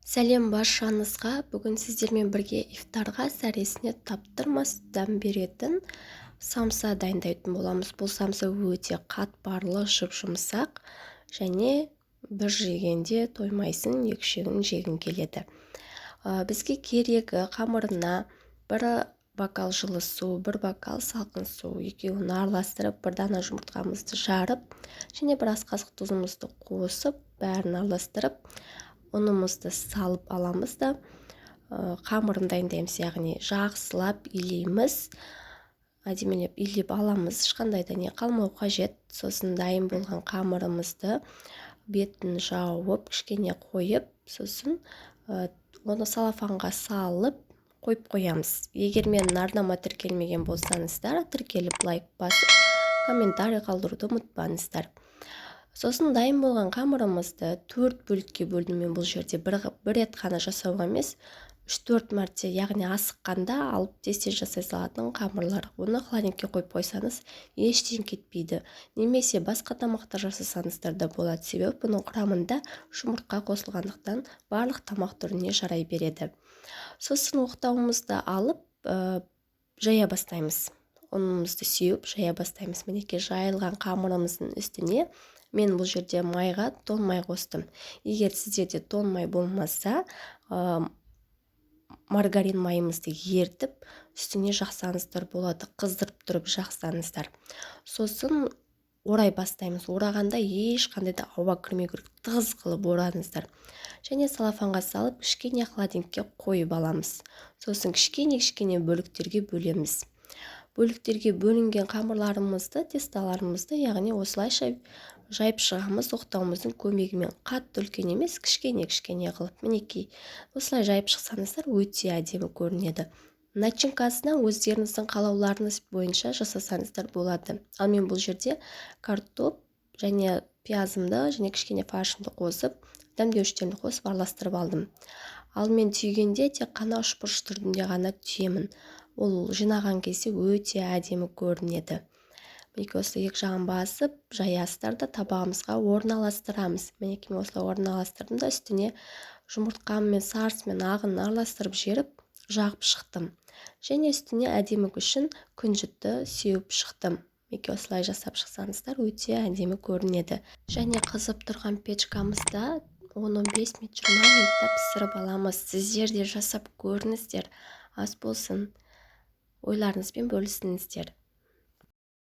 Сәлем баршаңызға. Бүгін сіздермен бірге ифтарға сәресіне таптырмас дәм беретін самса дайындайтын боламыз. Бұл самса өте қатпарлы, жұп-жұмсақ және бір жегенде тоймайсың, екіншегін жегің келеді. Бізге керегі қамырына бір бокал жылы су, бір бокал салқын су, екеуін араластырып, бір дана жұмыртқамызды жарып, және бір ас қасық тұзымызды қосып, бәрін араластырып, ұнымызды салып аламыз да қамырын дайындаймыз, яғни жақсылап илейміз, әдемілеп илеп аламыз, ешқандай да не қалмау қажет. Сосын дайын болған қамырымызды бетін жауып, кішкене қойып, сосын оны салафанға салып қойып қоямыз. Егер менің арнама тіркелмеген болсаңыздар, тіркеліп лайк басып, комментарий қалдыруды ұмытпаңыздар. Сосын дайын болған қамырымызды 4 бөлікке бөлдім. Мен бұл жерде бір рет қана жасауға емес, 3-4 мәрте, яғни асыққанда алып тез жасай салатын қамырлар. Оны холодильникке қойып қойсаңыз, ештен кетпейді. Немесе басқа тамақтар жасасаңыздар да болады, себебі бұның құрамында жұмыртқа қосылғандықтан барлық тамақ түріне жарай береді. Сосын оқтауымызды алып, жая бастаймыз. Ұнымызды сеуіп, жая бастаймыз. Мінекей жайылған қамырымыздың үстіне мен бұл жерде майға тоң май қостым. Егер сіздерде тоң май болмаса, маргарин майымызды ертіп, үстіне жақсаңыздар болады, қыздырып тұрып жақсаңыздар. Сосын орай бастаймыз. Орағанда ешқандай да ауа кірмеу керек, тығыз қылып ораңыздар. Және салафанға салып, кішкене холодильникке қойып аламыз. Сосын кішкене бөліктерге бөлеміз. Бөліктерге бөлінген қамырларымызды, тесталарымызды, яғни осылайша жайып шығамыз оқтауымыздың көмегімен. Қатты үлкен емес, кішкене қылып. Мінекей, осылай жайып шықсаңыздар, өте әдемі көрінеді. Начинкасына өздеріңіздің қалауларыңыз бойынша жасасаңыздар болады. Ал мен бұл жерде картоп және пиязымды және кішкене фаршымды қосып, дәмдеуіштерімді қосып араластырып алдым. Ал мен түйгенде тек қана үшбұрыш түрінде ғана түйемін. Ол жинаған кезде өте әдемі көрінеді. Мінекей осылай екі жағын басып, жаясыздар да табағымызға орналастырамыз. Мінекей мен осылай орналастырдым да, үстіне жұмыртқаммен, сарысымен ағын араластырып жеріп, жағып шықтым. Және үстіне әдемі үшін күнжітті сеуіп шықтым. Мінекей осылай жасап шықсаңыздар, өте әдемі көрінеді. Және қызып тұрған печкамызда 10-15 минут, 20 минутта пісіріп аламыз. Сіздер де жасап көріңіздер, ас болсын. Ойларыңызбен бөлісіңіздер.